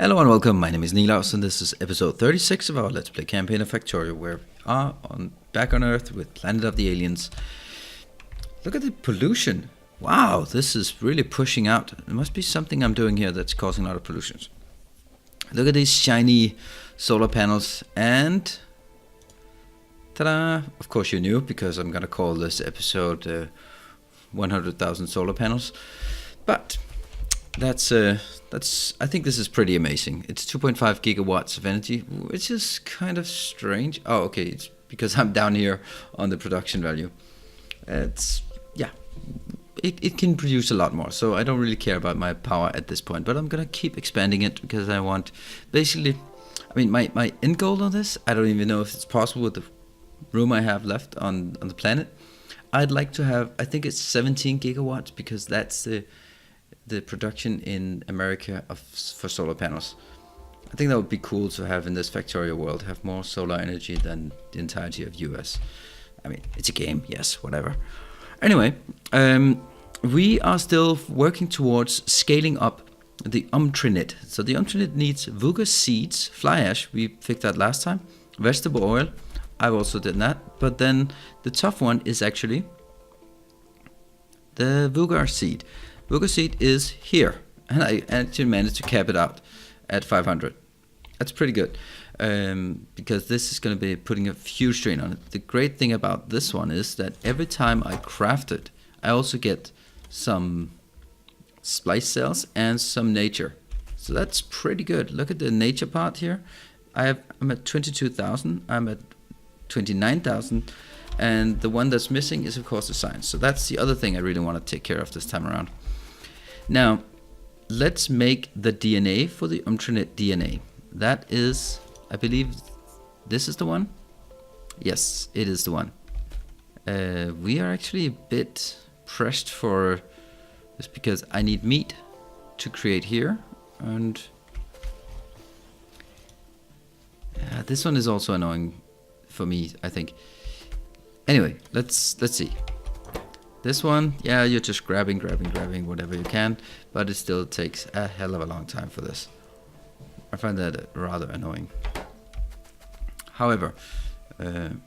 Hello and welcome, my name is Nilaus and this is episode 36 of our Let's Play campaign of Factorio, where we are back on Earth with Planet of the Aliens. Look at the pollution. Wow, this is really pushing out. There must be something I'm doing here that's causing a lot of pollution. Look at these shiny solar panels and... ta-da! Of course you knew, because I'm gonna call this episode 100,000 solar panels. But that's I think this is pretty amazing. It's 2.5 gigawatts of energy, which is kind of strange. Oh, okay, it's because I'm down here on the production value. It can produce a lot more, so I don't really care about my power at this point, but I'm gonna keep expanding it because I want, basically, I mean, my end goal on this, I don't even know if it's possible with the room I have left on the planet. I'd like to have, I think it's 17 gigawatts, because that's the production in America for solar panels. I think that would be cool to have in this Factorio world, have more solar energy than the entirety of US. I mean, it's a game, yes, whatever. Anyway, we are still working towards scaling up the Umtrinet. So the Umtrinet needs Vuga seeds, fly ash, we picked that last time, vegetable oil, I've also done that, but then the tough one is actually the Vuga seed. Vuga seed is here, and I actually managed to cap it out at 500. That's pretty good, because this is going to be putting a huge strain on it. The great thing about this one is that every time I craft it, I also get some splice cells and some nature. So that's pretty good. Look at the nature part here. I'm at 22,000. I'm at 29,000. And the one that's missing is, of course, the science. So that's the other thing I really want to take care of this time around. Now, let's make the DNA for the Umtrinet DNA. That is, I believe, this is the one? Yes, it is the one. We are actually a bit pressed for this because I need meat to create here. And this one is also annoying for me, I think. Anyway, let's see. This one, yeah, you're just grabbing whatever you can, but it still takes a hell of a long time for this. I find that rather annoying. However, and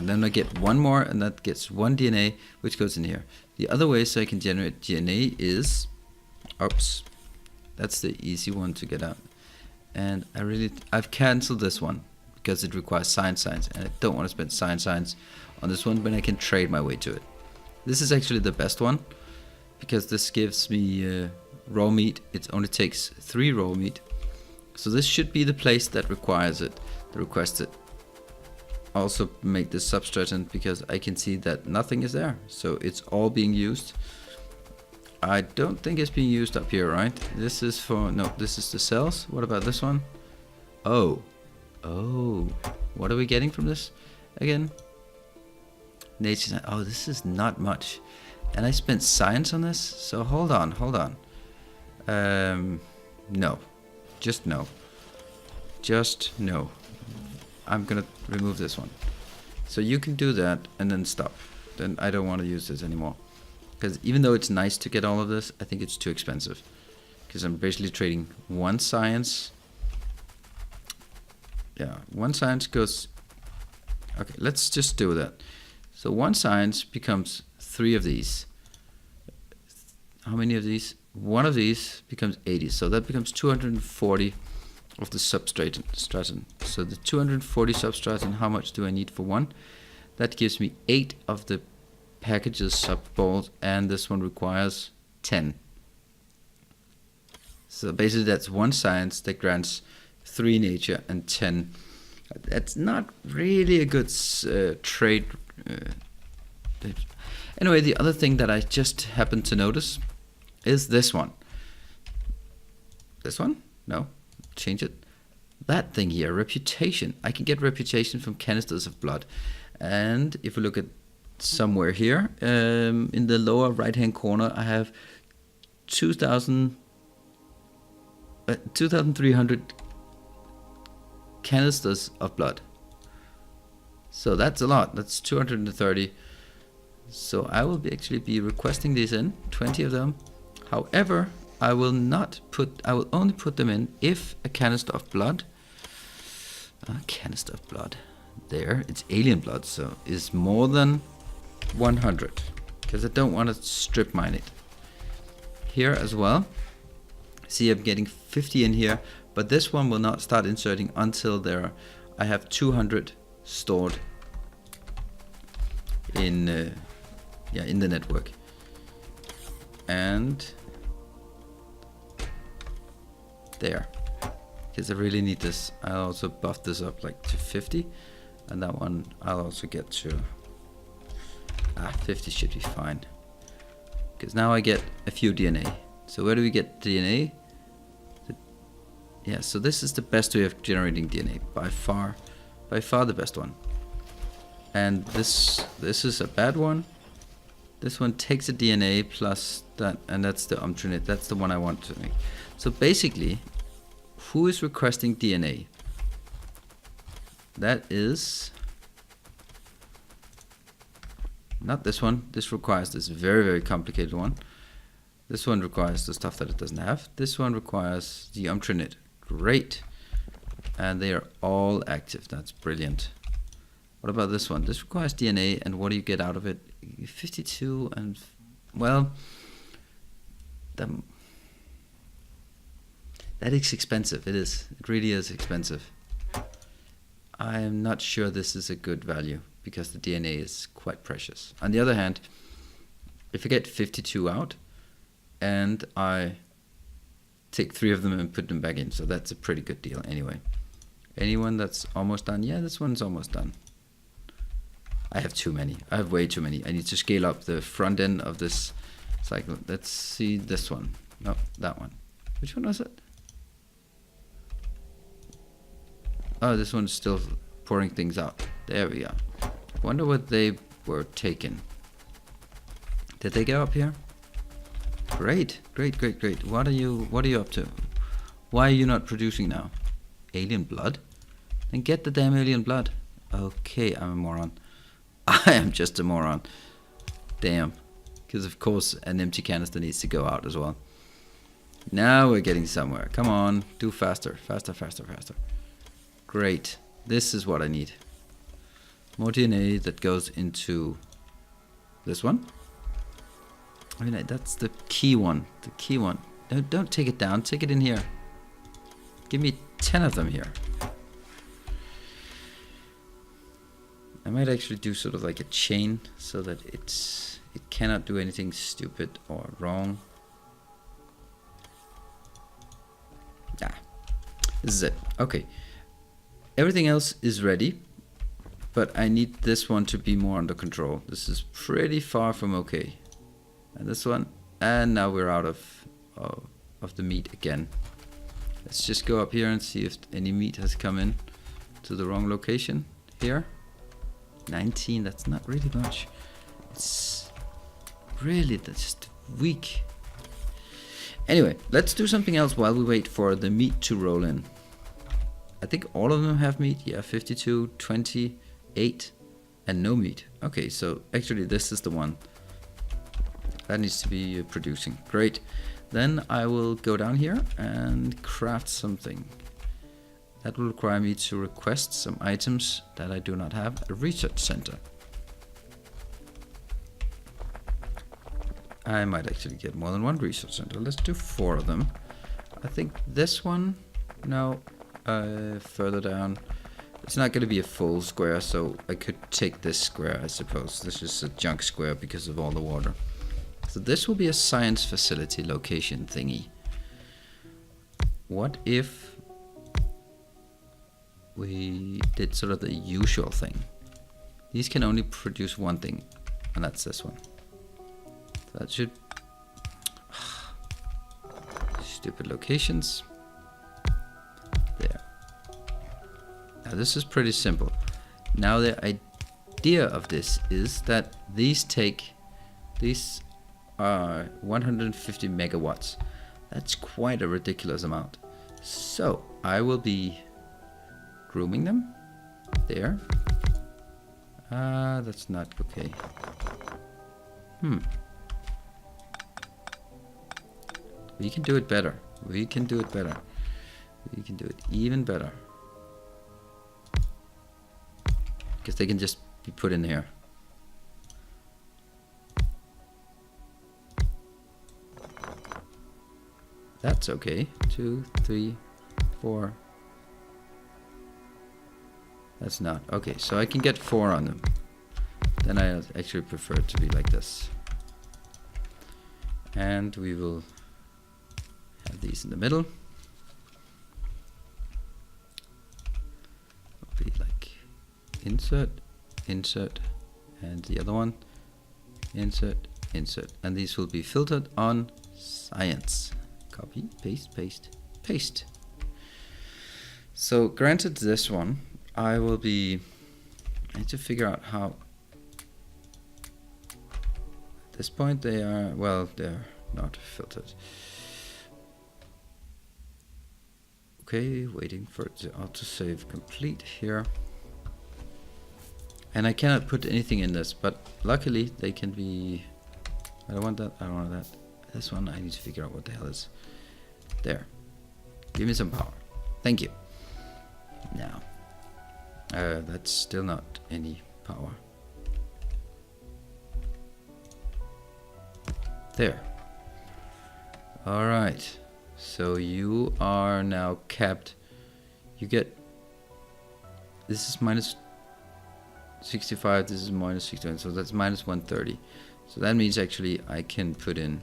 then I get one more, and that gets one DNA, which goes in here. The other way so I can generate DNA is, oops, that's the easy one to get out. And I've cancelled this one, because it requires science, and I don't want to spend science on this one, but I can trade my way to it. This is actually the best one, because this gives me raw meat. It only takes 3 raw meat, so this should be the place that requires it, that requests it. Also make this substratum, because I can see that nothing is there, so it's all being used. I don't think it's being used up here, right? This is for, no, this is the cells. What about this one? Oh, what are we getting from this again? Nature. Oh, this is not much, and I spent science on this, so hold on. No, just no. I'm gonna remove this one, so you can do that and then stop. Then I don't want to use this anymore, because even though it's nice to get all of this, I think it's too expensive, because I'm basically trading one science. Yeah, one science goes... Okay, let's just do that. So one science becomes 3 of these. How many of these? One of these becomes 80. So that becomes 240 of the substratum. So the 240 substratum, how much do I need for one? That gives me 8 of the packages sub-balls, and this one requires 10. So basically that's one science that grants 3 nature and 10. That's not really a good trade. Anyway, the other thing that I just happened to notice is this one. This one? No, change it. That thing here, reputation. I can get reputation from canisters of blood. And if we look at somewhere here, in the lower right hand corner, I have 2,300 canisters of blood. So that's a lot. That's 230. So I will actually be requesting these in, 20 of them. However, I will only put them in if a canister of blood, there, it's alien blood, so is more than 100, because I don't want to strip mine it. Here as well, see I'm getting 50 in here, but this one will not start inserting until I have 200 stored in the network. And there, because I really need this. I'll also buff this up like to 50, and that one I'll also get to 50 should be fine, because now I get a few DNA. So where do we get DNA? Yeah, so this is the best way of generating DNA, by far the best one. And this is a bad one. This one takes a DNA plus that, and that's the umtrinate. That's the one I want to make. So basically, who is requesting DNA? That is not this one. This requires this very, very complicated one. This one requires the stuff that it doesn't have. This one requires the umtrinate. Great. And they are all active. That's brilliant. What about this one? This requires DNA, and what do you get out of it? 52, and well, that is expensive. It is. It really is expensive. I am not sure this is a good value, because the DNA is quite precious. On the other hand, if I get 52 out, and I take 3 of them and put them back in, so that's a pretty good deal anyway. Anyone that's almost done? Yeah, this one's almost done. I have too many. I have way too many. I need to scale up the front end of this cycle. Let's see this one. No, that one. Which one was it? Oh, this one's still pouring things out. There we go. I wonder what they were taken. Did they go up here? Great, great, great, great. What are you up to? Why are you not producing now? Alien blood? Then get the damn alien blood. Okay, I'm a moron. I am just a moron. Damn. Because of course an empty canister needs to go out as well. Now we're getting somewhere. Come on, do faster, faster, faster, faster. Great. This is what I need. More DNA that goes into this one. I mean, that's the key one. The key one. No, don't take it down. Take it in here. Give me 10 of them here. I might actually do sort of like a chain so that it cannot do anything stupid or wrong. Ah, this is it. Okay. Everything else is ready, but I need this one to be more under control. This is pretty far from okay. And this one, and now we're out of the meat again. Let's just go up here and see if any meat has come in to the wrong location here. 19, that's not really much. It's really, that's just weak. Anyway, let's do something else while we wait for the meat to roll in. I think all of them have meat. Yeah, 52, 28, and no meat. Okay, so actually this is the one that needs to be producing. Great. Then I will go down here and craft something. That will require me to request some items that I do not have. A research center. I might actually get more than one research center. Let's do 4 of them. I think this one, no, further down. It's not going to be a full square, so I could take this square, I suppose. This is a junk square because of all the water. So this will be a science facility location thingy. What if we did sort of the usual thing? These can only produce one thing, and that's this one. So that should... Stupid locations. There. Now this is pretty simple. Now the idea of this is that these are 150 megawatts. That's quite a ridiculous amount. So I will be grooming them there. That's not okay. We can do it better. We can do it better. We can do it even better. Because they can just be put in here. That's okay. 2, 3, 4. That's not. Okay, so I can get 4 on them. Then I actually prefer it to be like this. And we will have these in the middle. It'll be like insert, insert, and the other one, insert, insert. And these will be filtered on science. Copy, paste, paste, paste. So granted this one, I need to figure out how. At this point they are, well, they're not filtered. Okay, waiting for it to autosave complete here. And I cannot put anything in this, but luckily they can be, I don't want that, I don't want that. This one I need to figure out what the hell is. There. Give me some power. Thank you. Now. That's still not any power. There. Alright. So you are now capped. You get... This is minus 65, this is minus 61, so that's minus 130. So that means actually I can put in...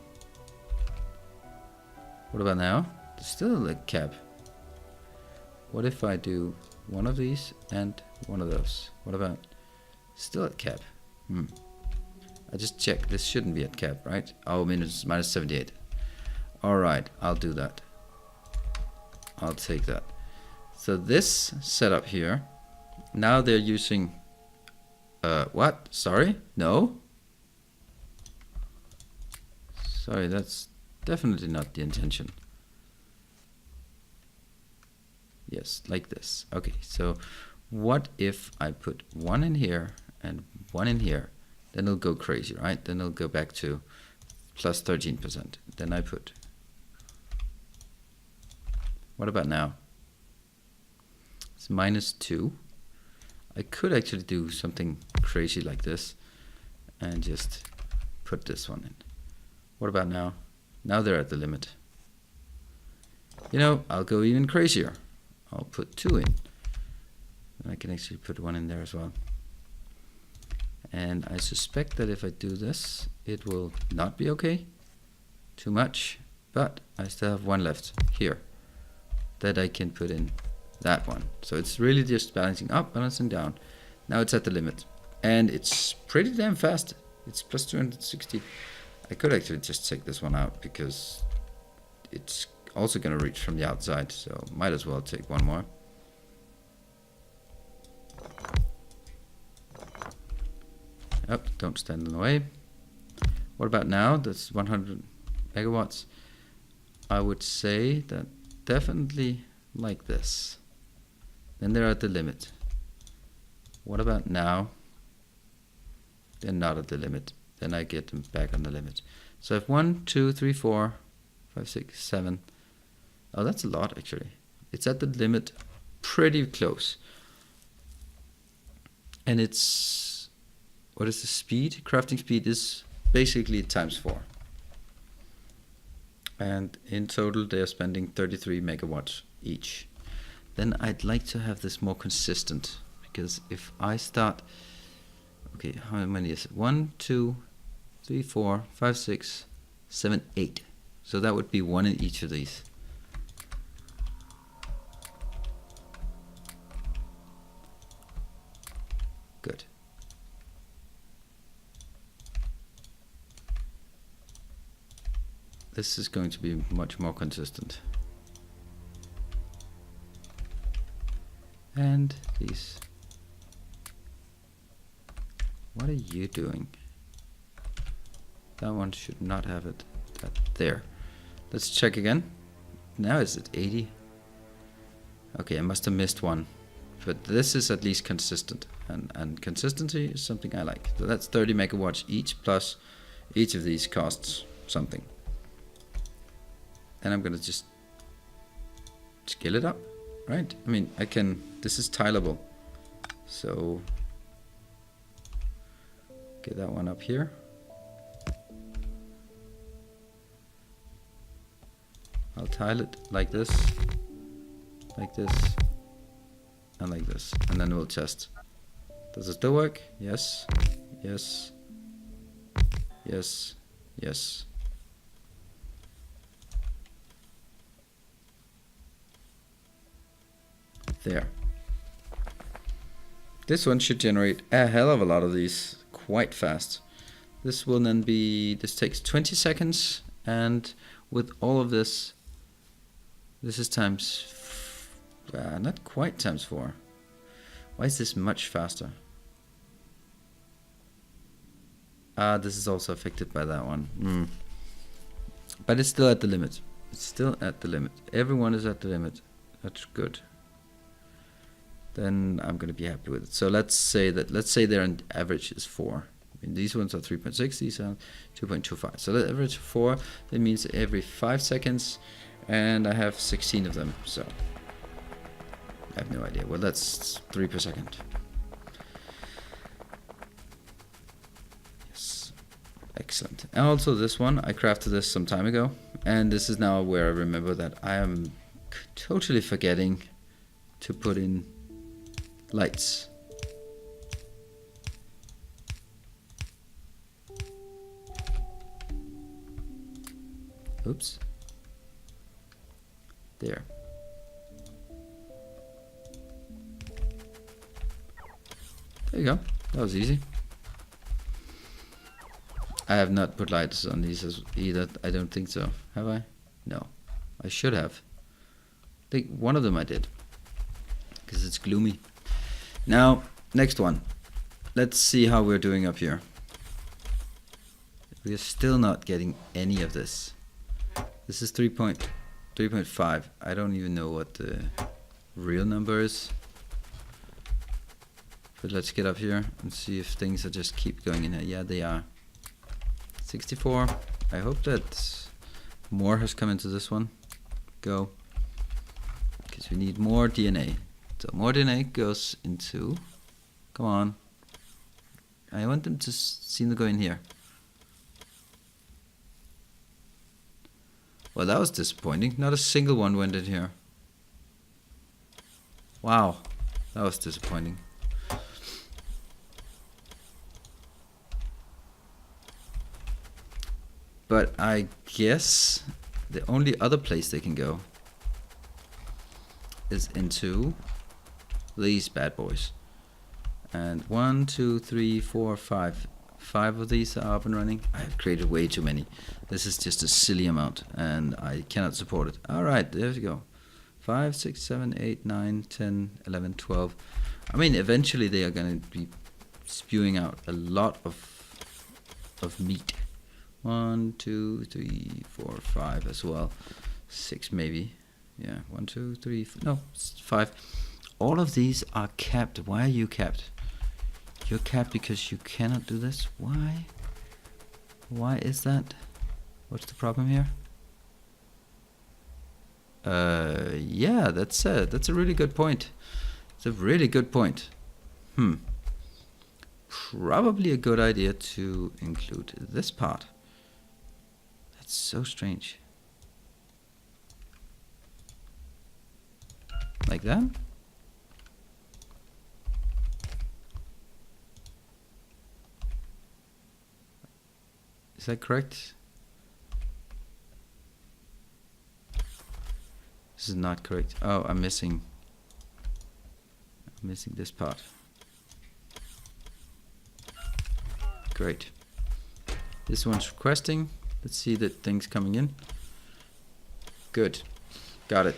What about now? There's still a cap. What if I do one of these and one of those? What about still at cap? I just check. This shouldn't be at cap, right? Oh, minus 78. Alright, I'll do that. I'll take that. So this setup here, now they're using what? Sorry? No? Sorry, that's definitely not the intention. Yes, like this. Okay, so what if I put one in here and one in here? Then it'll go crazy, right? Then it'll go back to plus 13%. Then I put... What about now? It's minus 2. I could actually do something crazy like this and just put this one in. What about now? Now they're at the limit. You know, I'll go even crazier. I'll put 2 in. And I can actually put 1 in there as well. And I suspect that if I do this, it will not be okay. Too much. But I still have 1 left here that I can put in that one. So it's really just balancing up, balancing down. Now it's at the limit. And it's pretty damn fast. It's plus 260. I could actually just take this one out because it's also going to reach from the outside. So might as well take one more. Up, don't stand in the way. What about now? That's 100 megawatts. I would say that definitely like this. Then they're at the limit. What about now? They're not at the limit. Then I get them back on the limit. So I have 1, 2, 3, 4, 5, 6, 7. Oh, that's a lot actually. It's at the limit pretty close. And it's... What is the speed? Crafting speed is basically times 4. And in total they are spending 33 megawatts each. Then I'd like to have this more consistent, because if I start, okay, how many is it? 1, 2, 3, 4, 5, 6, 7, 8. So that would be 1 in each of these. Good. This is going to be much more consistent. And these. What are you doing? That one should not have it. That there. Let's check again. Now is it 80? Okay, I must have missed one. But this is at least consistent. And consistency is something I like. So that's 30 megawatts each, plus each of these costs something. and I'm gonna just scale it up, right? I mean, I can, this is tileable, so get that one up here. I'll tile it like this, and like this, and then we'll test. Does it still work? Yes, yes, yes, yes. There. This one should generate a hell of a lot of these quite fast. This will then be, this takes 20 seconds, and with all of this, this is times, not quite times 4. Why is this much faster? This is also affected by that one. But it's still at the limit. It's still at the limit. Everyone is at the limit. That's good. Then I'm going to be happy with it. So let's say their average is 4. I mean, these ones are 3.6, these are 2.25. So the average 4, that means every 5 seconds, and I have 16 of them, so I have no idea. Well, that's 3 per second. Yes, excellent. And also this one, I crafted this some time ago, and this is now where I remember that I am totally forgetting to put in lights. Oops. There. There you go. That was easy. I have not put lights on these either. I don't think so. Have I? No. I should have. I think one of them I did. Because it's gloomy. Now, next one. Let's see how we're doing up here. We are still not getting any of this. This is 3.5. I don't even know what the real number is. But let's get up here and see if things are just keep going in here. Yeah, they are. 64. I hope that more has come into this one. Go. Because we need more DNA. So more DNA goes into... Come on. I want them to seem to go in here. Well, that was disappointing. Not a single one went in here. Wow. That was disappointing. But I guess the only other place they can go is into these bad boys. And 1, 2, 3, 4, 5. 5 of these are up and running. I have created way too many. This is just a silly amount and I cannot support it. Alright, there we go. 5, 6, 7, 8, 9, 10, 11, 12. I mean, eventually they are going to be spewing out a lot of meat. 1, 2, 3, 4, 5 as well. 6 maybe. Yeah, 1, 2, 3, no, 5. All of these are capped. Why are you capped? You're capped because you cannot do this? Why? Why is that? What's the problem here? Yeah, that's a really good point. It's a really good point. Probably a good idea to include this part. That's so strange. Like that? Is that correct? This is not correct. Oh, I'm missing this part. Great. This one's requesting. Let's see the things coming in. Good. Got it.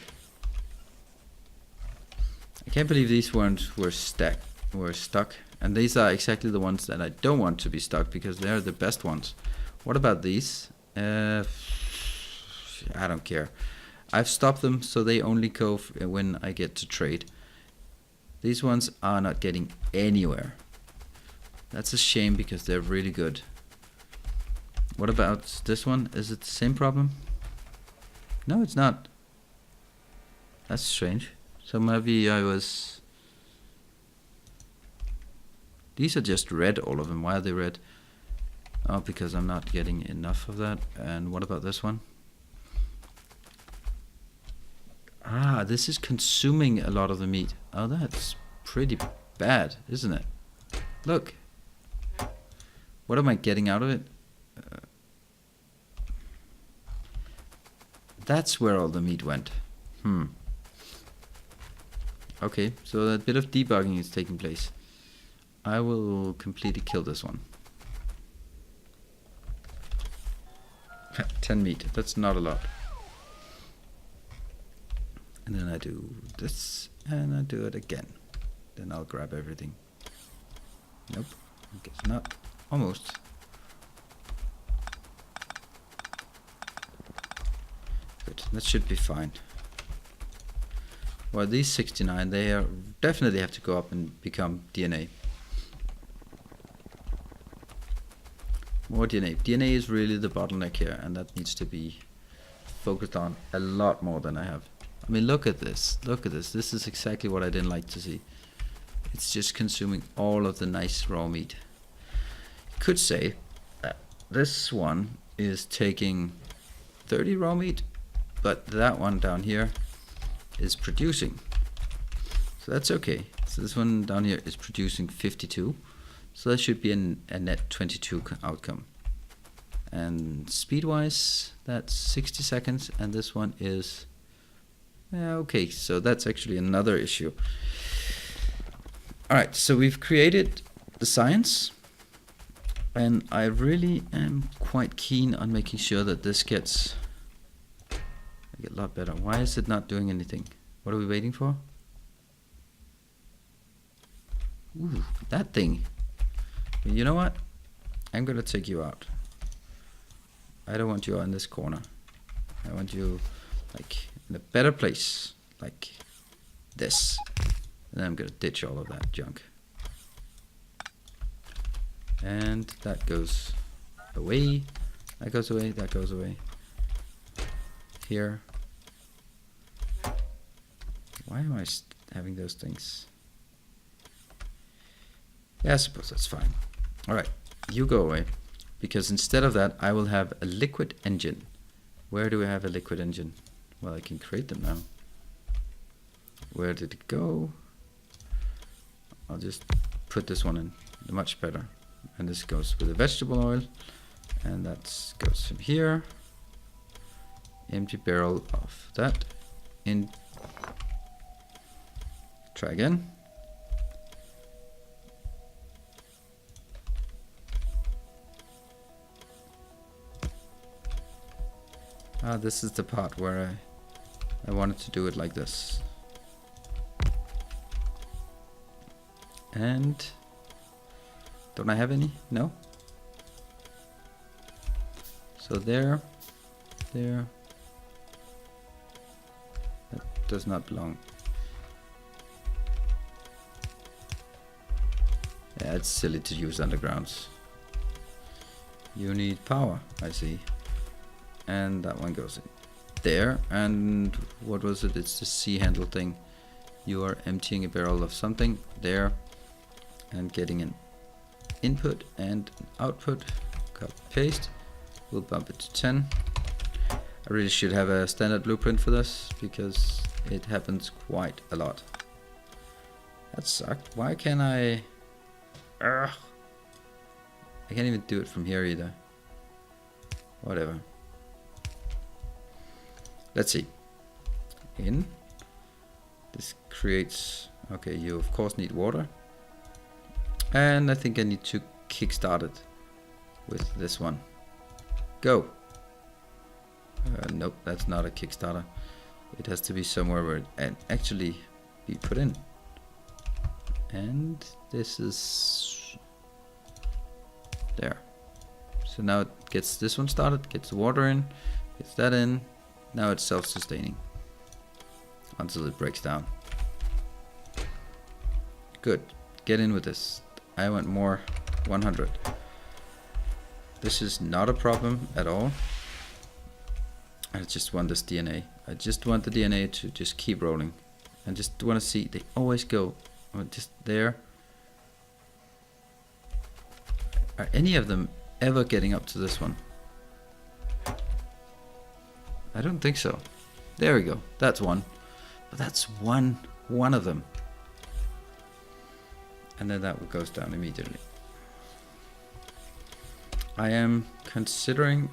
I can't believe these ones were stuck. And these are exactly the ones that I don't want to be stuck because they're the best ones. What about these? I don't care. I've stopped them so they only go when I get to trade. These ones are not getting anywhere. That's a shame because they're really good. What about this one? Is it the same problem? No, it's not. That's strange. So maybe I was... These are just red, all of them. Why are they red? Oh, because I'm not getting enough of that. And what about this one? Ah, this is consuming a lot of the meat. Oh, that's pretty bad, isn't it? Look. What am I getting out of it? That's where all the meat went. Okay, so a bit of debugging is taking place. I will completely kill this one. 10 meat, that's not a lot. And then I do this, and I do it again. Then I'll grab everything. Nope, I guess not. Almost. Good, that should be fine. Well, these 69, they are definitely have to go up and become DNA. More DNA. DNA is really the bottleneck here, and that needs to be focused on a lot more than I have. I mean, look at this. Look at this. This is exactly what I didn't like to see. It's just consuming all of the nice raw meat. You could say that this one is taking 30 raw meat, but that one down here is producing. So that's okay. So this one down here is producing 52. So that should be a net 22 outcome. And speed-wise, that's 60 seconds, and this one is... okay, so that's actually another issue. Alright, so we've created the science, and I really am quite keen on making sure that this gets a lot better. Why is it not doing anything? What are we waiting for? Ooh, that thing. You know what? I'm gonna take you out. I don't want you in this corner. I want you like in a better place, like this. And then I'm gonna ditch all of that junk. And that goes away. That goes away. That goes away. Here. Why am I having those things? Yeah, I suppose that's fine. Alright, you go away. Because instead of that, I will have a liquid engine. Where do we have a liquid engine? Well, I can create them now. Where did it go? I'll just put this one in. Much better. And this goes with the vegetable oil. And that goes from here. Empty barrel of that. In. Try again. Ah, this is the part where I wanted to do it like this. And don't I have any? No. So there. That does not belong. Yeah, it's silly to use undergrounds. You need power, I see. And that one goes in there. And what was it? It's the C handle thing. You are emptying a barrel of something there and getting an input and an output. Copy paste. We'll bump it to 10. I really should have a standard blueprint for this because it happens quite a lot. That sucked. Why can't I... Ugh. I can't even do it from here either. Whatever. Let's see. In. This creates... Okay, you of course need water. And I think I need to kickstart it with this one. Go. Nope, that's not a Kickstarter. It has to be somewhere where it actually be put in. And this is there. So now it gets this one started, gets the water in, gets that in. Now it's self-sustaining until it breaks down. Good. Get in with this. I want more 100. This is not a problem at all. I just want this DNA. I just want the DNA to just keep rolling. I just want to see, they always go just there. Are any of them ever getting up to this one? I don't think so. There we go. That's one. But that's one of them. And then that goes down immediately. I am considering...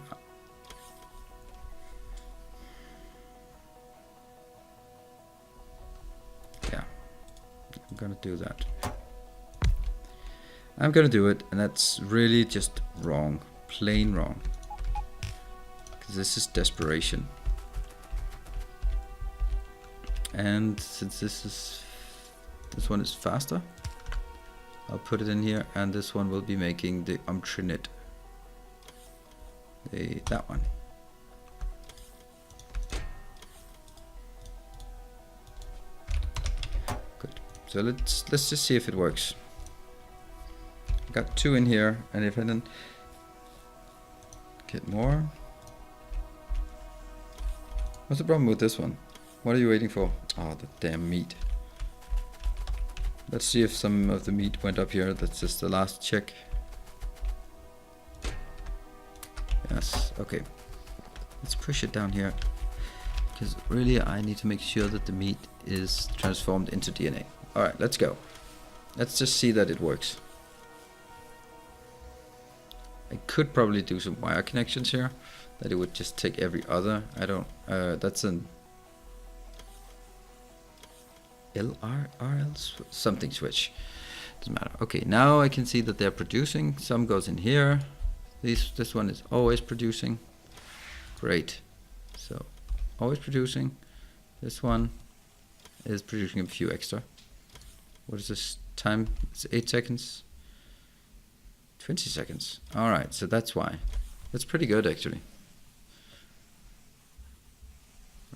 Yeah. I'm gonna do that. I'm gonna do it, and that's really just wrong. Plain wrong. Because this is desperation. And since this one is faster, I'll put it in here, and this one will be making the umtrinit. That one. Good. So let's just see if it works. Got 2 in here, and if I then get more. What's the problem with this one? What are you waiting for? Oh, the damn meat. Let's see if some of the meat went up here. That's just the last check. Yes, okay. Let's push it down here. Because really I need to make sure that the meat is transformed into DNA. Alright, let's go. Let's just see that it works. I could probably do some wire connections here, that it would just take every other. I don't, that's an LRL something switch. Doesn't matter. Okay, now I can see that they're producing. Some goes in here. This one is always producing. Great. So, always producing. This one is producing a few extra. What is this time? It's 8 seconds. 20 seconds. Alright, so that's why. That's pretty good actually.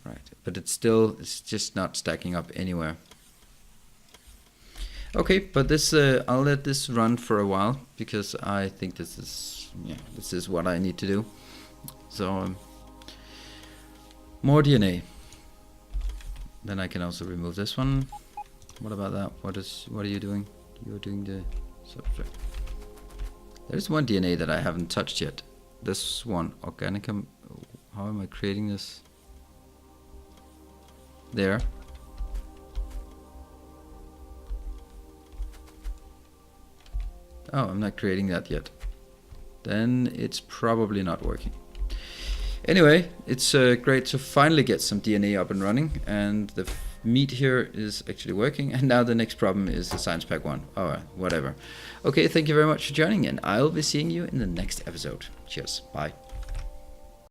Right, but it's just not stacking up anywhere. Okay, but this I'll let this run for a while because I think this is what I need to do. So more DNA. Then I can also remove this one. What about that? What are you doing? You're doing the substrate. There's one DNA that I haven't touched yet. This one, Organicum. How am I creating this? There. Oh, I'm not creating that yet. Then it's probably not working. Anyway, it's great to finally get some DNA up and running, and the meat here is actually working. And now the next problem is the science pack 1. Alright, whatever. Okay, thank you very much for joining, and I'll be seeing you in the next episode. Cheers, bye.